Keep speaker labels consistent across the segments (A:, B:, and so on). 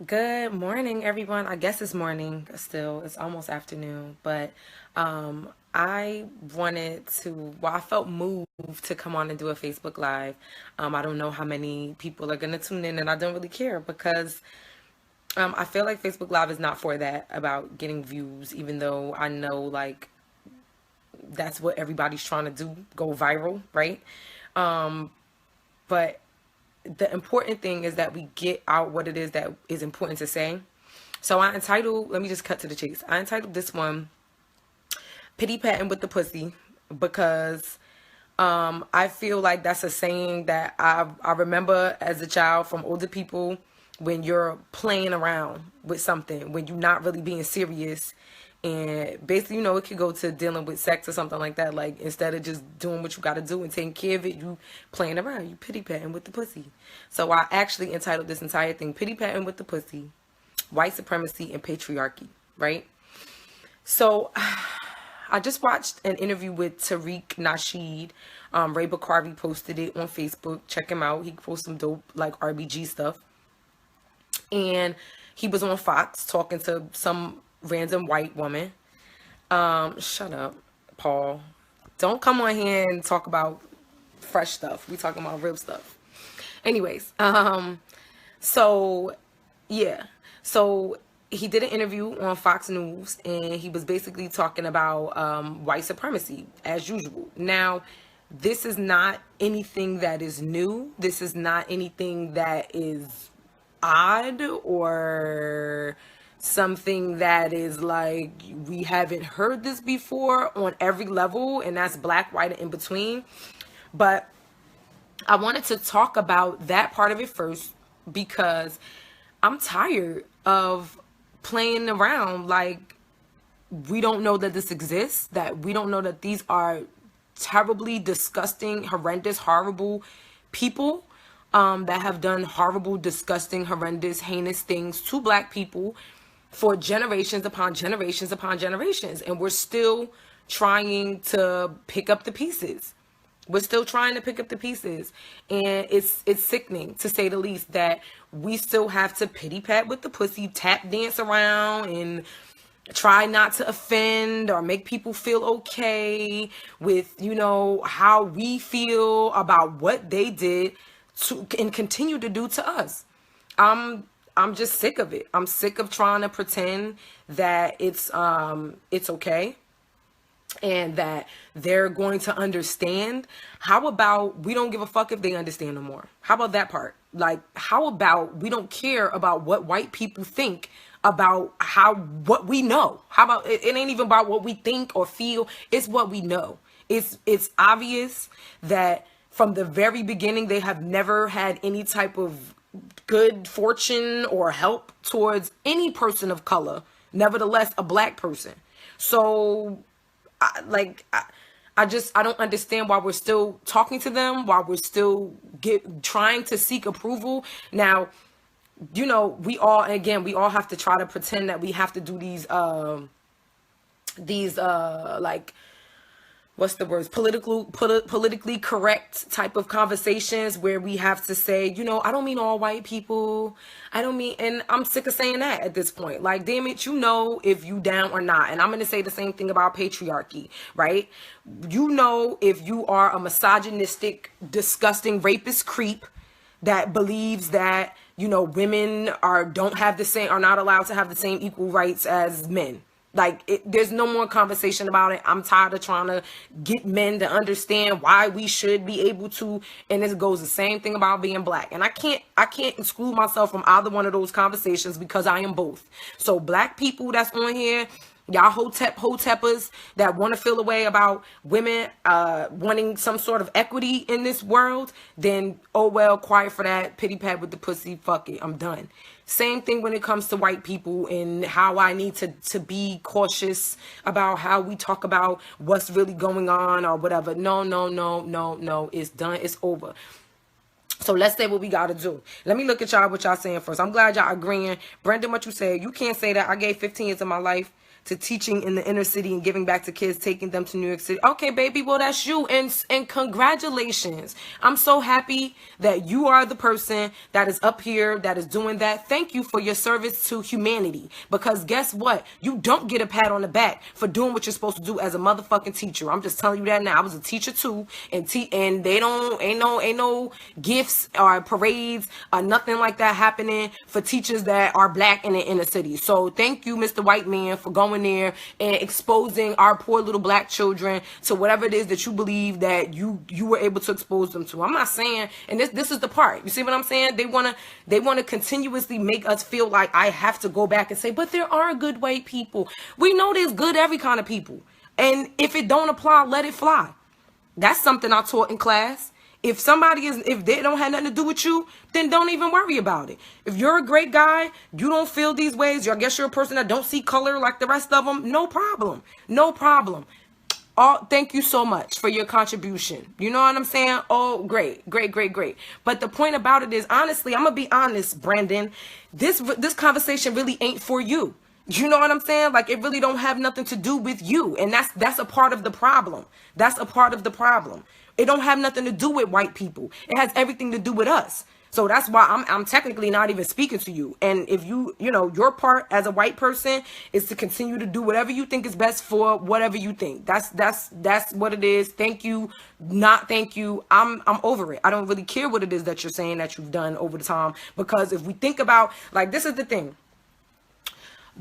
A: Good morning, everyone. I guess it's morning still. It's almost afternoon, but I wanted to, well, I felt moved to come on and do a Facebook Live. I don't know how many people are going to tune in, and I don't really care because I feel like Facebook Live is not for that, about getting views, even though I know, like, that's what everybody's trying to do, go viral, right? But the important thing is that we get out what it is that is important to say. So I entitled, let me just cut to the chase. I entitled this one, Pity Patting with the Pussy, because I feel like that's a saying that I remember as a child from older people. When you're playing around with something, when you're not really being serious, and basically, it could go to dealing with sex or something like that. Like, instead of just doing what you got to do and taking care of it, you playing around, you pity patting with the pussy. So I actually entitled this entire thing, Pity Patting with the Pussy, White Supremacy and Patriarchy, right? So I just watched an interview with Tariq Nasheed. Ray Bakari posted it on Facebook. Check him out. He posts some dope, like, RBG stuff. And he was on Fox talking to some random white woman. Shut up, Paul. Don't come on here and talk about fresh stuff. We talking about real stuff. Anyways, so yeah. So he did an interview on Fox News, and he was basically talking about white supremacy as usual. Now, this is not anything that is new. This is not anything that is odd or something that is like we haven't heard this before on every level, and that's black, white, and in between. But I wanted to talk about that part of it first because I'm tired of playing around like we don't know that this exists, that we don't know that these are terribly disgusting, horrendous, horrible people that have done horrible, disgusting, horrendous, heinous things to black people for generations upon generations upon generations. And we're still trying to pick up the pieces. We're still trying to pick up the pieces. And it's sickening, to say the least, that we still have to pity pat with the pussy, tap dance around, and try not to offend or make people feel okay with, how we feel about what they did to and continue to do to us. I'm just sick of it. I'm sick of trying to pretend that it's okay and that they're going to understand. How about we don't give a fuck if they understand no more? How about that part? Like, how about we don't care about what white people think about what we know? How about it ain't even about what we think or feel, it's what we know. It's obvious that from the very beginning they have never had any type of good fortune or help towards any person of color, nevertheless a black person. So I don't understand why we're still talking to them, why we're still trying to seek approval. Now, we all have to try to pretend that we have to do these like, what's the words, politically correct type of conversations where we have to say, I don't mean all white people. I don't mean, and I'm sick of saying that at this point. Like, damn it, if you down or not. And I'm going to say the same thing about patriarchy, right? If you are a misogynistic, disgusting, rapist creep that believes that, women are not allowed to have the same equal rights as men. Like, there's no more conversation about it. I'm tired of trying to get men to understand why we should be able to. And this goes the same thing about being black. And I can't exclude myself from either one of those conversations because I am both. So black people that's on here, y'all hoteppers that want to feel a way about women wanting some sort of equity in this world, then, oh well, quiet for that, pity pat with the pussy, fuck it, I'm done. Same thing when it comes to white people and how I need to be cautious about how we talk about what's really going on or whatever. No, it's done, it's over. So let's say what we got to do. Let me look at y'all, what y'all saying first. I'm glad y'all agreeing. Brendan, what you say? You can't say that. I gave 15 years of my life to teaching in the inner city and giving back to kids, taking them to New York City. Okay, baby, well, that's you. And congratulations. I'm so happy that you are the person that is up here, that is doing that. Thank you for your service to humanity. Because guess what? You don't get a pat on the back for doing what you're supposed to do as a motherfucking teacher. I'm just telling you that now. I was a teacher too, and they ain't no gifts or parades or nothing like that happening for teachers that are black in the inner city. So thank you, Mr. White Man, for going there and exposing our poor little black children to whatever it is that you believe that you were able to expose them to. I'm not saying, and this is the part. You see what I'm saying? They wanna continuously make us feel like I have to go back and say, but there are good white people. We know there's good every kind of people. And if it don't apply, let it fly. That's something I taught in class. If they don't have nothing to do with you, then don't even worry about it. If you're a great guy, you don't feel these ways, I guess you're a person that don't see color like the rest of them, no problem. No problem. Thank you so much for your contribution. You know what I'm saying? Oh, great. But the point about it is, honestly, I'm going to be honest, Brandon, this conversation really ain't for you. You know what I'm saying? Like, it really don't have nothing to do with you. And that's a part of the problem. That's a part of the problem. It don't have nothing to do with white people. It has everything to do with us. So that's why I'm technically not even speaking to you. And if your part as a white person is to continue to do whatever you think is best for whatever you think. That's what it is. Thank you. Not thank you. I'm over it. I don't really care what it is that you're saying that you've done over the time. Because if we think about, like, this is the thing.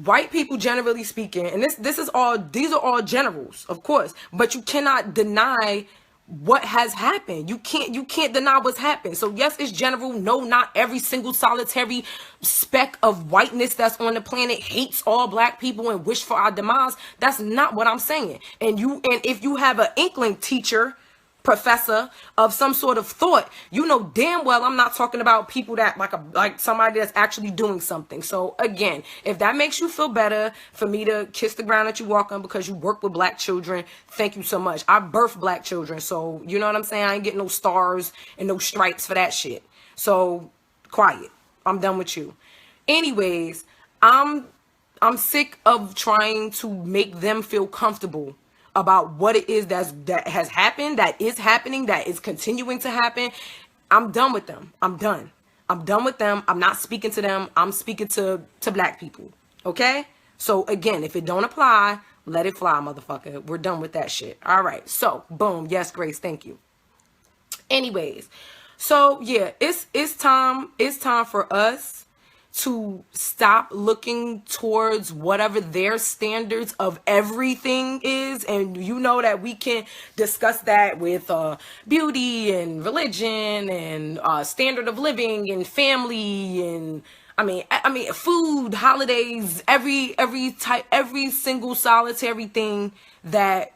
A: White people, generally speaking, and these are all generals, of course, but you cannot deny what has happened. You can't deny what's happened. So yes, it's general. No, not every single solitary speck of whiteness that's on the planet hates all black people and wish for our demise. That's not what I'm saying. And if you have an inkling, teacher, professor, of some sort of thought, you know damn well I'm not talking about people that like somebody that's actually doing something. So again, if that makes you feel better for me to kiss the ground that you walk on because you work with black children, thank you so much. I birthed black children, so you know what I'm saying? I ain't getting no stars and no stripes for that shit. So quiet. I'm done with you. Anyways, I'm sick of trying to make them feel comfortable about what it is that has happened, that is happening, that is continuing to happen. I'm done with them. I'm done with them. I'm not speaking to them. I'm speaking to black people. Okay? So again, if it don't apply, let it fly, motherfucker. We're done with that shit. All right. So boom. Yes, Grace. Thank you. Anyways, so yeah, it's time for us to stop looking towards whatever their standards of everything is. And you know that we can discuss that with beauty and religion and standard of living and family and I mean food, holidays, every single solitary thing that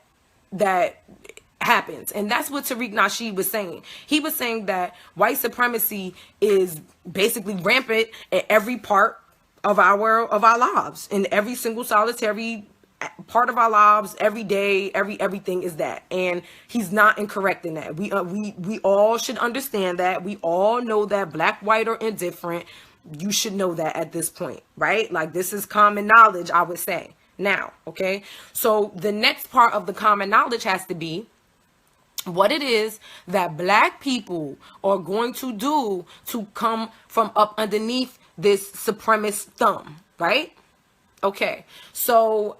A: happens. And that's what Tariq Nasheed was saying. He was saying that white supremacy is basically rampant at every part of our lives, in every single solitary part of our lives, every day, everything is that. And he's not incorrect in that. We all should understand that. We all know that, black, white, or indifferent. You should know that at this point, right? Like, this is common knowledge, I would say. Now, okay? So the next part of the common knowledge has to be what it is that black people are going to do to come from up underneath this supremacist thumb, right? Okay, so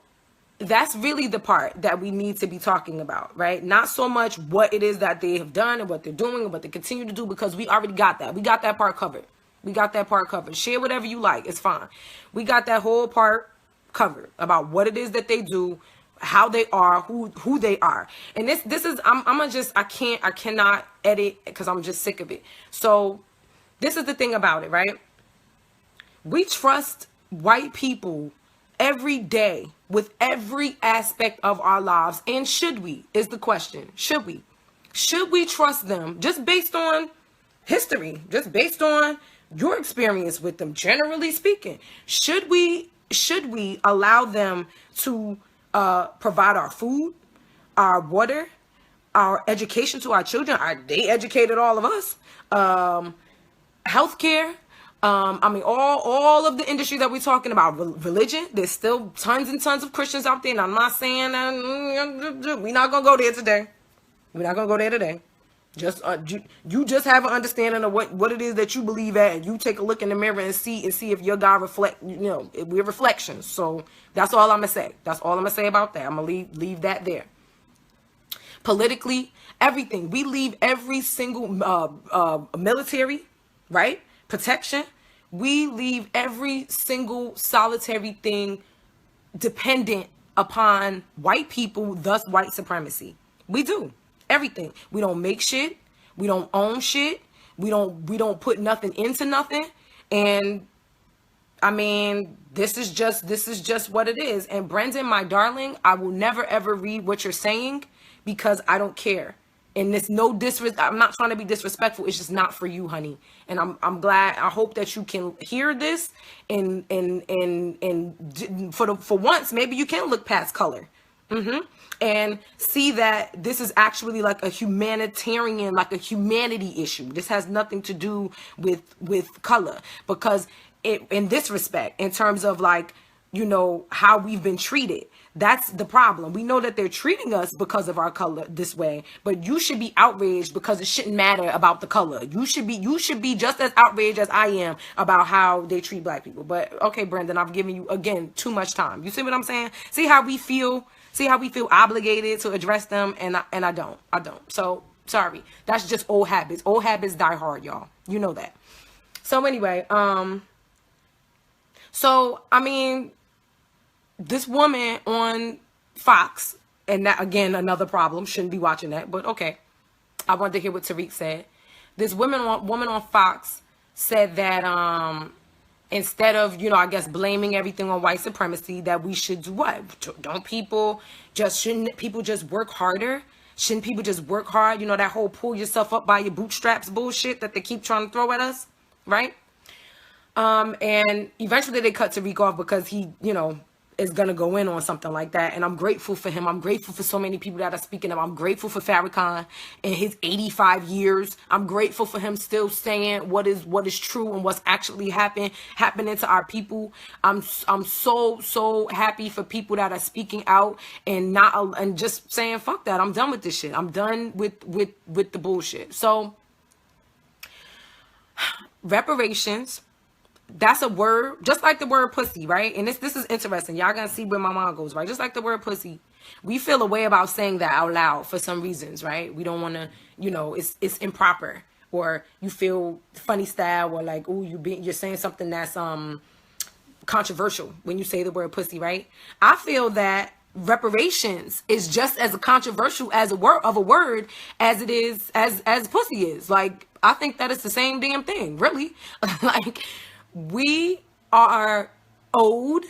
A: that's really the part that we need to be talking about, right? Not so much what it is that they have done and what they're doing and what they continue to do, because we already got that. We got that part covered. Share whatever you like. It's fine. We got that whole part covered about what it is that they do, how they are, who they are. And this is I cannot edit because I'm just sick of it. So this is the thing about it, right? We trust white people every day with every aspect of our lives. And should we, is the question. Should we trust them just based on history, just based on your experience with them, generally speaking? Should we allow them to provide our food, our water, our education to our children? They educated all of us. Healthcare, I mean, all of the industry that we're talking about, religion, there's still tons and tons of Christians out there. And I'm not saying that we're not going to go there today. We're not going to go there today. Just you just have an understanding of what it is that you believe at, and you take a look in the mirror and see if your God reflect, we're reflections. So that's all I'm gonna say. That's all I'm gonna say about that. I'm gonna leave that there. Politically, everything, we leave every single military, right, protection, we leave every single solitary thing dependent upon white people, thus white supremacy. We do everything. We don't make shit, we don't own shit, we don't put nothing into nothing. And I mean, this is just what it is. And Brendan, my darling, I will never ever read what you're saying because I don't care. And it's no disrespect. I'm not trying to be disrespectful. It's just not for you, honey. And I'm glad. I hope that you can hear this and for once, maybe you can look past color. And see that this is actually like a humanitarian, like a humanity issue. This has nothing to do with color, because in this respect, in terms of like, how we've been treated, that's the problem. We know that they're treating us because of our color this way, but you should be outraged because it shouldn't matter about the color. You should be just as outraged as I am about how they treat black people. But okay, Brendan, I've given you again too much time. You see what I'm saying? See how we feel obligated to address them, and I don't. So sorry. That's just old habits. Old habits die hard, y'all. You know that. So anyway, so I mean, this woman on Fox, and that again another problem. Shouldn't be watching that, but okay. I wanted to hear what Tariq said. This woman on Fox said that instead of, I guess blaming everything on white supremacy, that we should do what? Shouldn't people just work harder? Shouldn't people just work hard? That whole pull yourself up by your bootstraps bullshit that they keep trying to throw at us, right? And eventually they cut Tariq off because he, is going to go in on something like that. And I'm grateful for him. I'm grateful for so many people that are speaking up. I'm grateful for Farrakhan in his 85 years. I'm grateful for him still saying what is true and what's actually happening to our people. I'm so happy for people that are speaking out and just saying, fuck that. I'm done with this shit. I'm done with the bullshit. So reparations, that's a word, just like the word pussy, right? And this is interesting. Y'all gonna see where my mind goes, right? Just like the word pussy, we feel a way about saying that out loud for some reasons, right? We don't want to, it's improper, or you feel funny style, or like, ooh, you're saying something that's controversial when you say the word pussy, right? I feel that reparations is just as controversial as a word as it is as pussy is. Like, I think that it's the same damn thing, really. Like, we are owed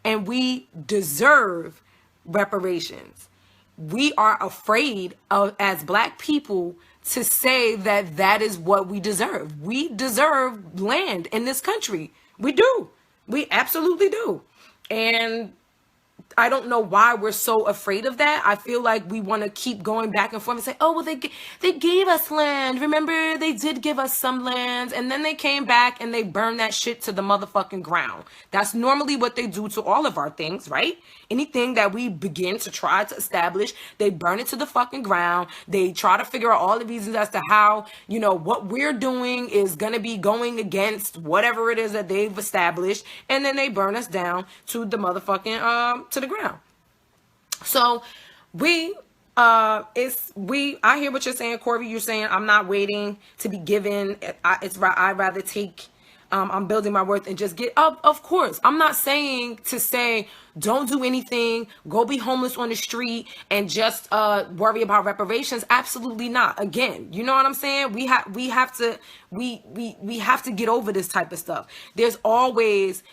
A: and we deserve reparations. We are afraid of, as black people, to say that is what we deserve. We deserve land in this country. We do. We absolutely do. And I don't know why we're so afraid of that. I feel like we want to keep going back and forth and say, oh, well, they gave us land. Remember, they did give us some lands. And then they came back and they burned that shit to the motherfucking ground. That's normally what they do to all of our things, right? Anything that we begin to try to establish, they burn it to the fucking ground. They try to figure out all the reasons as to how, what we're doing is going to be going against whatever it is that they've established. And then they burn us down to the motherfucking, to the ground. So I hear what you're saying, Corby. You're saying I'm not waiting to be given. I'd rather take, I'm building my worth and just get up. Of course, I'm not saying to say don't do anything, go be homeless on the street and just worry about reparations. Absolutely not. Again, you know what I'm saying? We have to get over this type of stuff. There's always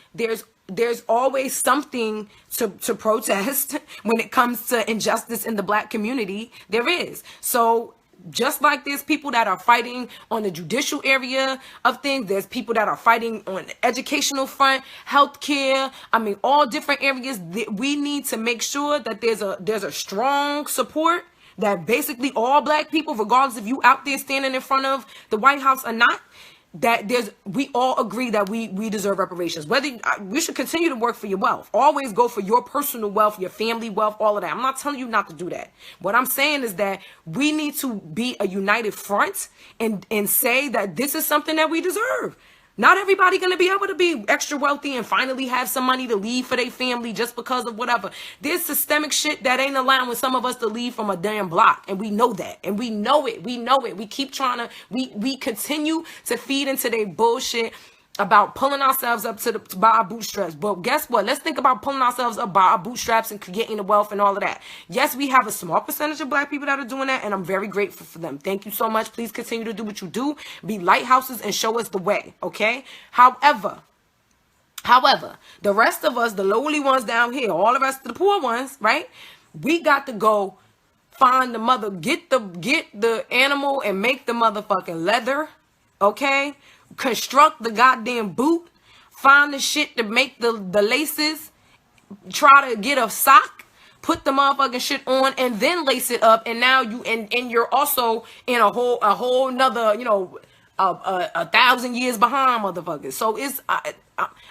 A: something to protest when it comes to injustice in the black community. There is. So just like there's people that are fighting on the judicial area of things, there's people that are fighting on the educational front, healthcare. I mean, all different areas. We need to make sure that there's a strong support that basically all black people, regardless if you out there standing in front of the White House or not, that we all agree that we deserve reparations. Whether you should continue to work for your wealth. Always go for your personal wealth, your family wealth, all of that. I'm not telling you not to do that. What I'm saying is that we need to be a united front and say that this is something that we deserve. Not everybody going to be able to be extra wealthy and finally have some money to leave for their family just because of whatever. There's systemic shit that ain't allowing some of us to leave from a damn block. And we know that. And we know it. We know it. We keep trying to, we continue to feed into their bullshit about pulling ourselves up by our bootstraps. But guess what? Let's think about pulling ourselves up by our bootstraps and creating the wealth and all of that. Yes, we have a small percentage of black people that are doing that, and I'm very grateful for them. Thank you so much. Please continue to do what you do. Be lighthouses and show us the way, okay? However, the rest of us, the lowly ones down here, all the rest of the poor ones, right? We got to go find the get the animal and make the motherfucking leather, okay? Construct the goddamn boot, find the shit to make the laces, try to get a sock, put the motherfucking shit on, and then lace it up, and now you're also in a whole nother, you know, 1,000 years behind, motherfuckers. So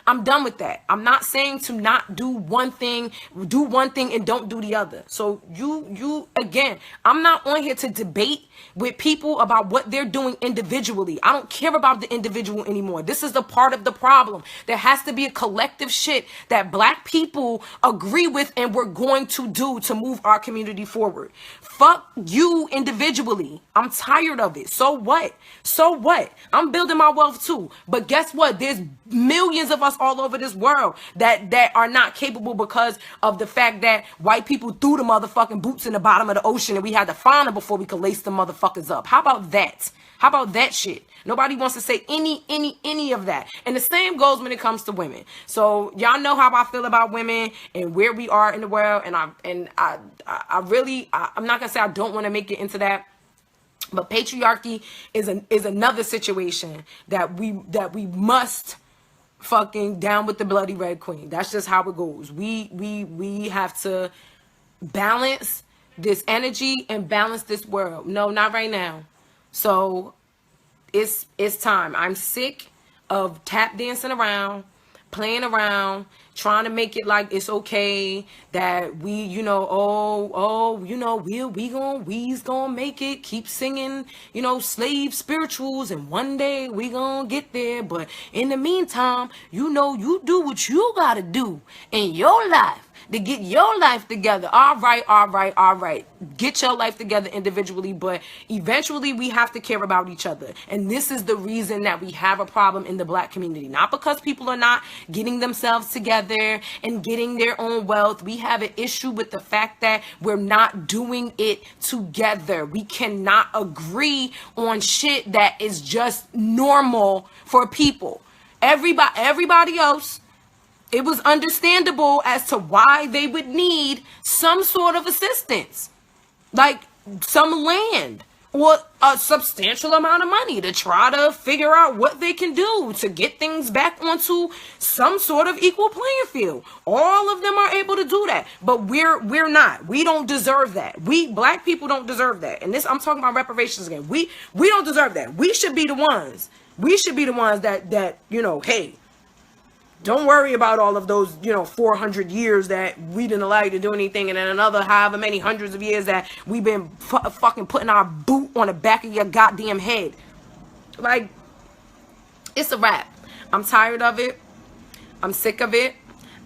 A: I'm done with that. I'm not saying to not do one thing and don't do the other. So you again, I'm not on here to debate with people about what they're doing individually. I don't care about the individual anymore. This is the part of the problem. There has to be a collective shit that black people agree with and we're going to do to move our community forward. Fuck you individually. I'm tired of it. So what? So what? I'm building my wealth too. But guess what? There's millions of us all over this world that are not capable because of the fact that white people threw the motherfucking boots in the bottom of the ocean and we had to find them before we could lace the motherfuckers up. How about that? How about that shit? Nobody wants to say any of that. And the same goes when it comes to women. So y'all know how I feel about women and where we are in the world. And I'm not gonna say I don't want to make it into that. But patriarchy is another situation that we must fucking down with the bloody red queen. That's just how it goes. We have to balance this energy and balance this world. No, not right now. So it's time. I'm sick of tap dancing around, playing around, trying to make it like it's okay that we, you know, you know, we's gonna make it, keep singing, you know, slave spirituals, and one day we gonna get there. But in the meantime, you know, you do what you gotta do in your life to get your life together. All right. Get your life together individually, but eventually we have to care about each other. And this is the reason that we have a problem in the black community. Not because people are not getting themselves together and getting their own wealth. We have an issue with the fact that we're not doing it together. We cannot agree on shit that is just normal for people. Everybody else, it was understandable as to why they would need some sort of assistance, like some land or a substantial amount of money to try to figure out what they can do to get things back onto some sort of equal playing field. All of them are able to do that, but we're not. We don't deserve that. We black people don't deserve that. And this, I'm talking about reparations again. We don't deserve that. We should be the ones. We should be the ones that you know, hey, don't worry about all of those, you know, 400 years that we didn't allow you to do anything, and then another however many hundreds of years that we've been fucking putting our boot on the back of your goddamn head. Like, it's a wrap. I'm tired of it. I'm sick of it.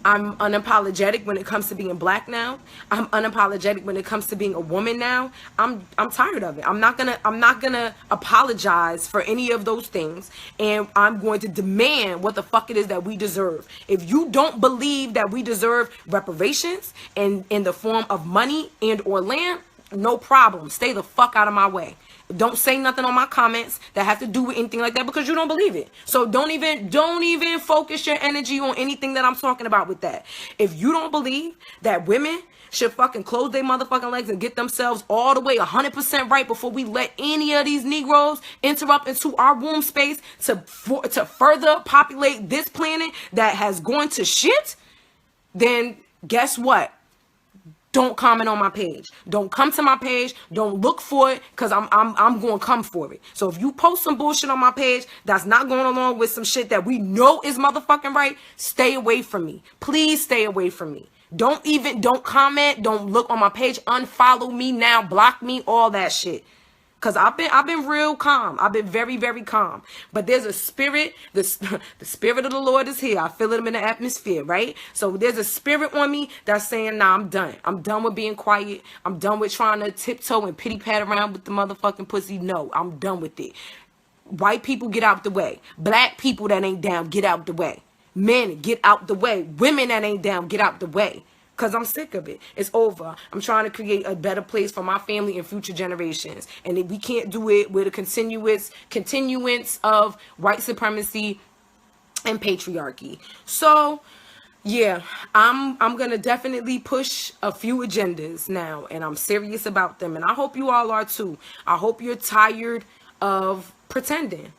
A: I'm unapologetic when it comes to being black now. I'm unapologetic when it comes to being a woman now. I'm tired of it. I'm not gonna apologize for any of those things, and I'm going to demand what the fuck it is that we deserve. If you don't believe that we deserve reparations in the form of money and or land, no problem. Stay the fuck out of my way. Don't say nothing on my comments that have to do with anything like that, because you don't believe it. So don't even focus your energy on anything that I'm talking about with that. If you don't believe that women should fucking close their motherfucking legs and get themselves all the way 100% right before we let any of these Negroes interrupt into our womb space to further populate this planet that has gone to shit, then guess what? don't comment on my page. Don't come to my page. Don't look for it, because I'm going to come for it. So if you post some bullshit on my page that's not going along with some shit that we know is motherfucking right, stay away from me. Please stay away from me. Don't comment, don't look on my page, unfollow me now, block me, all that shit. Cause I've been real calm. I've been very, very calm. But there's a spirit, the spirit of the Lord is here. I feel it in the atmosphere, right? So there's a spirit on me that's saying, nah, I'm done. I'm done with being quiet. I'm done with trying to tiptoe and pity pat around with the motherfucking pussy. No, I'm done with it. White people, get out the way. Black people that ain't down, get out the way. Men, get out the way. Women that ain't down, get out the way. Because I'm sick of it. It's over. I'm trying to create a better place for my family and future generations. And we can't do it with a continuance of white supremacy and patriarchy. So, yeah, I'm going to definitely push a few agendas now. And I'm serious about them. And I hope you all are too. I hope you're tired of pretending.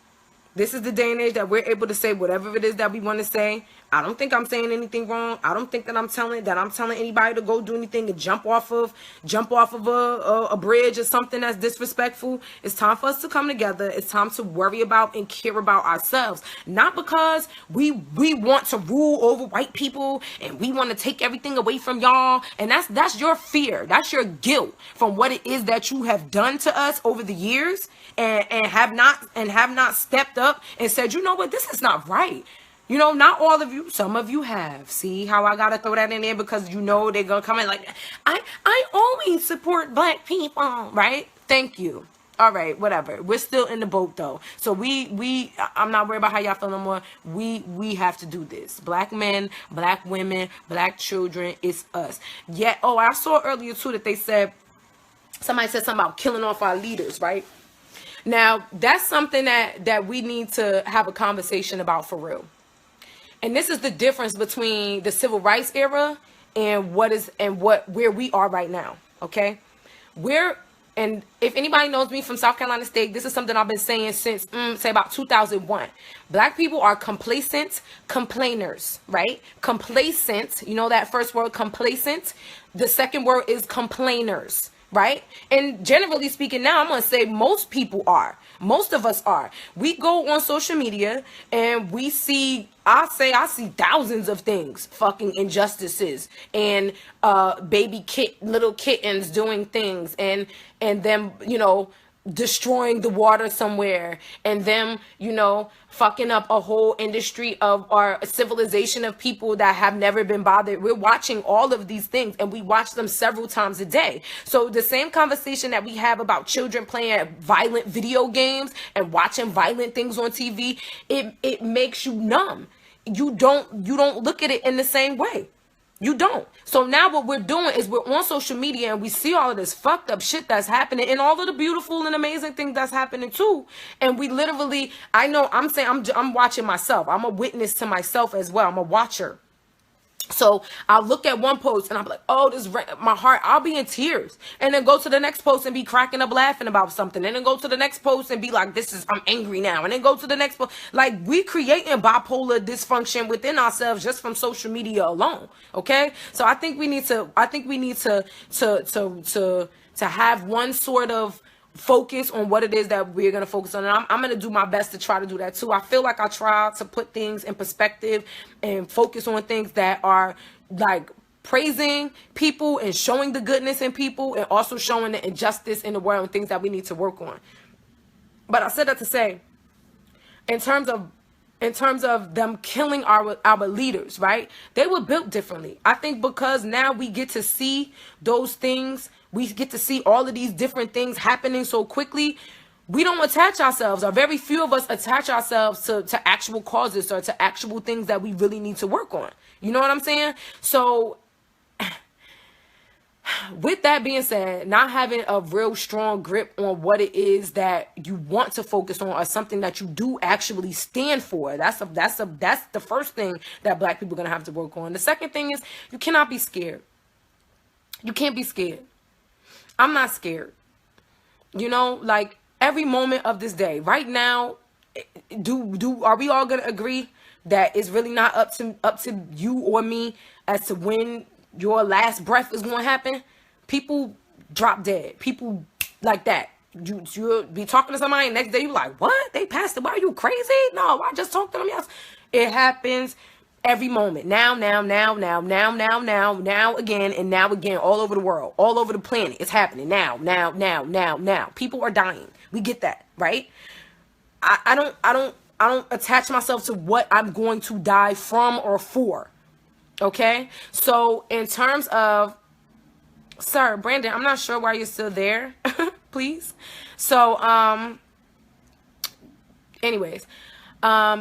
A: This is the day and age that we're able to say whatever it is that we want to say. I don't think I'm saying anything wrong. I don't think that I'm telling anybody to go do anything and jump off of a bridge or something that's disrespectful. It's time for us to come together. It's time to worry about and care about ourselves. Not because we want to rule over white people and we want to take everything away from y'all. And that's your fear. That's your guilt from what it is that you have done to us over the years and have not stepped up and said, you know what, this is not right. You know, not all of you, some of you have. See how I gotta throw that in there, because you know they're gonna come in like, I always support black people, right? Thank you. All right, whatever. We're still in the boat though. So I'm not worried about how y'all feel no more. We have to do this. Black men, black women, black children, it's us. Yeah. Oh, I saw earlier too that they said, somebody said something about killing off our leaders, right? Now, that's something that we need to have a conversation about for real. And this is the difference between the civil rights era and where we are right now. Okay, and if anybody knows me from South Carolina State, this is something I've been saying since say about 2001. Black people are complacent complainers, right? Complacent. You know that first word, complacent. The second word is complainers. Right? And generally speaking, now I'm going to say most people are. Most of us are. We go on social media and we see, I see thousands of things, fucking injustices and little kittens doing things and them, you know, destroying the water somewhere, and them, you know, fucking up a whole industry of our civilization of people that have never been bothered. We're watching all of these things, and we watch them several times a day. So the same conversation that we have about children playing violent video games and watching violent things on TV, it makes you numb. You don't look at it in the same way. You don't. So now what we're doing is we're on social media and we see all of this fucked up shit that's happening and all of the beautiful and amazing things that's happening too. And we literally, I'm watching myself. I'm a witness to myself as well. I'm a watcher. So I'll look at one post and I'm like, oh, my heart, I'll be in tears. And then go to the next post and be cracking up laughing about something. And then go to the next post and be like, I'm angry now. And then go to the next post. Like, we creating bipolar dysfunction within ourselves just from social media alone. Okay. So I think we need to have one sort of focus on what it is that we're going to focus on. And I'm going to do my best to try to do that too. I feel like I try to put things in perspective and focus on things that are like praising people and showing the goodness in people and also showing the injustice in the world and things that we need to work on. But I said that to say, in terms of them killing our leaders, right? They were built differently. I think because now we get to see those things, we get to see all of these different things happening so quickly, we don't attach ourselves, or very few of us attach ourselves to actual causes or to actual things that we really need to work on. You know what I'm saying? So with that being said, not having a real strong grip on what it is that you want to focus on or something that you do actually stand for, that's the first thing that Black people are going to have to work on. The second thing is you cannot be scared. You can't be scared. I'm not scared. You know, like every moment of this day right now, are we all going to agree that it's really not up to you or me as to when your last breath is going to happen, people drop dead. People like that. You'll be talking to somebody, and next day you're like, what? They passed away? Are you crazy? No, I just talked to them yesterday. It happens every moment. Now again, and now again, all over the world, all over the planet. It's happening now. People are dying. We get that, right? I don't attach myself to what I'm going to die from or for. Okay? So in terms of, sir, Brandon, I'm not sure why you're still there. Please. So, anyways,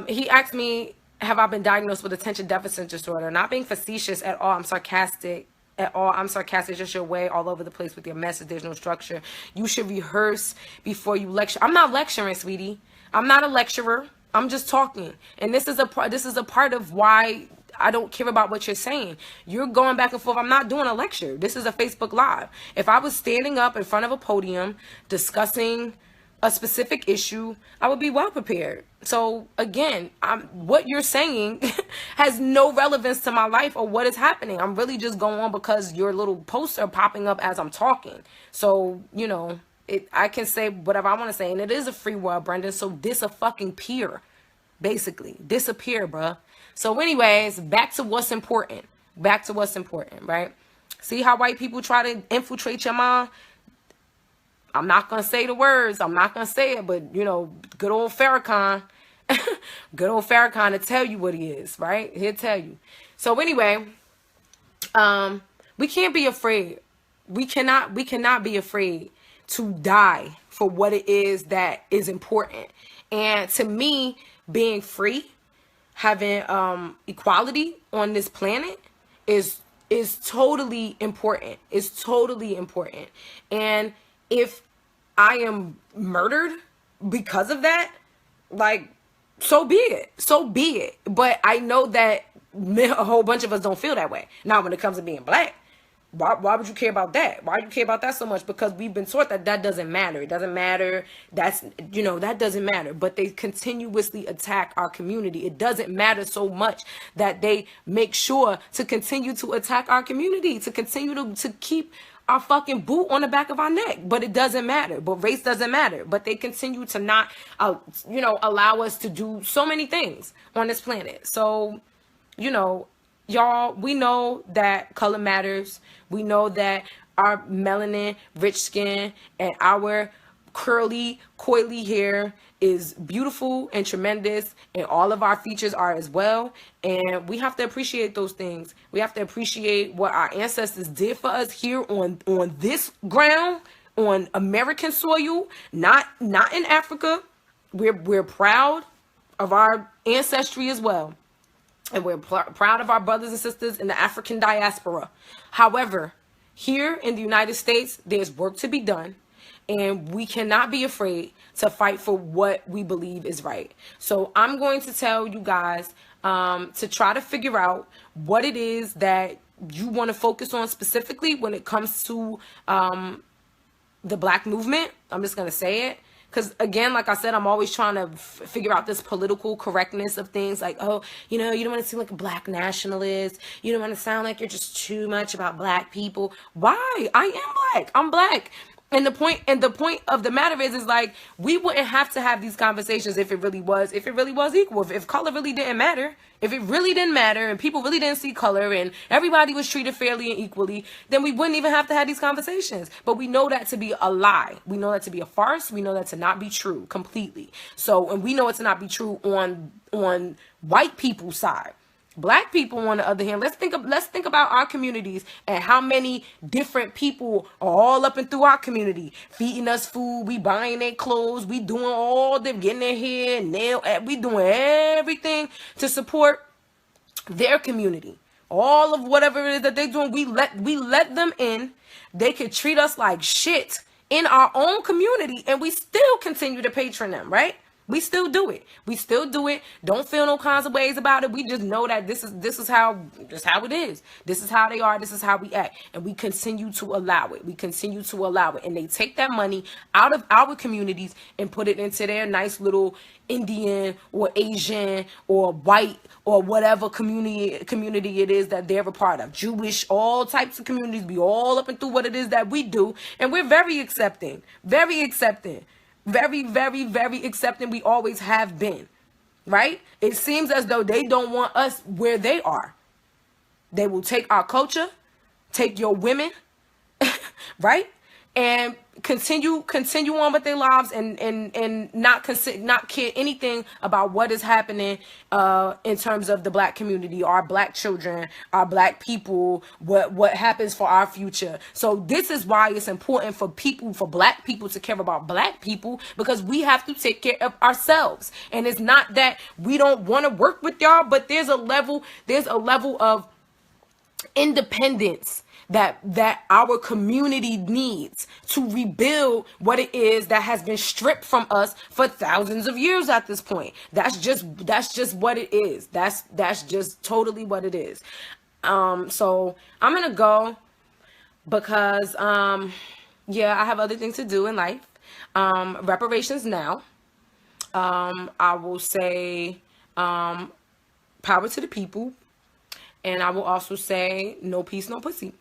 A: he asked me, have I been diagnosed with attention deficit disorder? Not being facetious at all. I'm sarcastic at all. I'm sarcastic, just your way all over the place with your message. There's no structure. You should rehearse before you lecture. I'm not lecturing, sweetie. I'm not a lecturer. I'm just talking. And this is a part of why I don't care about what you're saying. You're going back and forth. I'm not doing a lecture. This is a Facebook Live. If I was standing up in front of a podium discussing a specific issue, I would be well prepared. So again, what you're saying has no relevance to my life or what is happening. I'm really just going on because your little posts are popping up as I'm talking. So, you know, I can say whatever I want to say. And it is a free world, Brendan. So disappear, basically. Disappear, bruh. So anyways, back to what's important. Right? See how white people try to infiltrate your mind? I'm not going to say the words. I'm not going to say it, but, you know, good old Farrakhan. Good old Farrakhan to tell you what he is, right? He'll tell you. So anyway, we can't be afraid. We cannot be afraid to die for what it is that is important. And to me, being free, having equality on this planet is totally important. It's totally important. And if I am murdered because of that, like, so be it. But I know that a whole bunch of us don't feel that way. Now, when it comes to being black, why would you care about that? Why do you care about that so much? Because we've been taught that doesn't matter. It doesn't matter. That doesn't matter. But they continuously attack our community. It doesn't matter so much that they make sure to continue to attack our community, to continue to keep our fucking boot on the back of our neck. But it doesn't matter. But race doesn't matter. But they continue to not, allow us to do so many things on this planet. So, y'all, we know that color matters. We know that our melanin, rich skin, and our curly, coily hair is beautiful and tremendous, and all of our features are as well. And we have to appreciate those things. We have to appreciate what our ancestors did for us here on this ground, on American soil, not in Africa. We're proud of our ancestry as well. And we're proud of our brothers and sisters in the African diaspora. However, here in the United States, there's work to be done. And we cannot be afraid to fight for what we believe is right. So I'm going to tell you guys to try to figure out what it is that you want to focus on specifically when it comes to the Black movement. I'm just going to say it. Because, again, like I said, I'm always trying to figure out this political correctness of things. Like, oh, you don't want to seem like a Black nationalist. You don't want to sound like you're just too much about Black people. Why? I am Black. I'm Black. And the point of the matter is like, we wouldn't have to have these conversations if it really was equal. If color really didn't matter, if it really didn't matter and people really didn't see color and everybody was treated fairly and equally, then we wouldn't even have to have these conversations. But we know that to be a lie. We know that to be a farce. We know that to not be true completely. So, and we know it to not be true on white people's side. Black people, on the other hand, let's think about our communities and how many different people are all up and through our community, feeding us food, we buying their clothes, we doing all them, getting their hair, nail, we doing everything to support their community. All of whatever it is that they're doing, we let them in. They could treat us like shit in our own community, and we still continue to patron them, right? We still do it. We still do it. Don't feel no kinds of ways about it. We just know that this is how it is. This is how they are. This is how we act. And we continue to allow it. We continue to allow it. And they take that money out of our communities and put it into their nice little Indian or Asian or white or whatever community it is that they're a part of. Jewish, all types of communities. Be all up and through what it is that we do. And we're very accepting. Very accepting. Very, very, very accepting. We always have been, right? It seems as though they don't want us where they are. They will take our culture, take your women, right? And continue on with their lives and not care anything about what is happening in terms of the black community, our black children, our black people, what happens for our future. So this is why it's important for black people to care about black people, because we have to take care of ourselves. And it's not that we don't want to work with y'all, but there's a level of independence that our community needs to rebuild what it is that has been stripped from us for thousands of years at this point. That's just what it is. That's just totally what it is. So I'm gonna go because yeah, I have other things to do in life. Reparations now. I will say power to the people, and I will also say no peace, no pussy.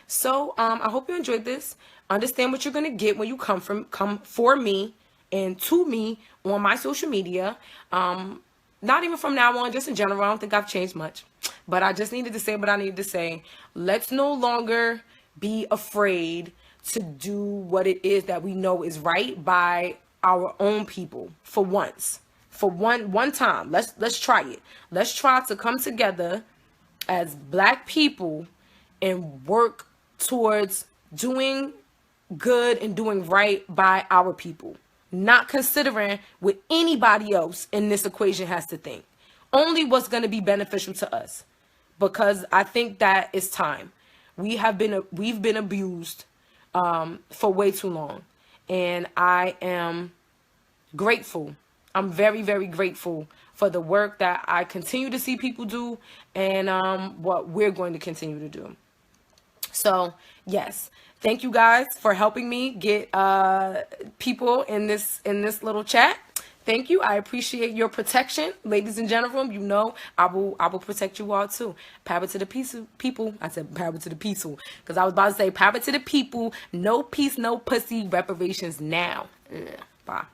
A: So I hope you enjoyed this. Understand what you're gonna get when you come for me and to me on my social media. Not even from now on, just in general. I don't think I've changed much, but I just needed to say what I needed to say. Let's no longer be afraid to do what it is that we know is right by our own people. For once, for one time, let's try it. Let's try to come together as black people and work towards doing good and doing right by our people, not considering what anybody else in this equation has to think. Only what's going to be beneficial to us, because I think that it's time. We've been abused for way too long, and I am grateful. I'm very, very grateful for the work that I continue to see people do, and what we're going to continue to do. So yes, thank you guys for helping me get people in this little chat. Thank you. I appreciate your protection, ladies and gentlemen. You know I will protect you all too. Power to the people. I said power to the peaceful because I was about to say power to the people. No peace, no pussy. Reparations now. Bye.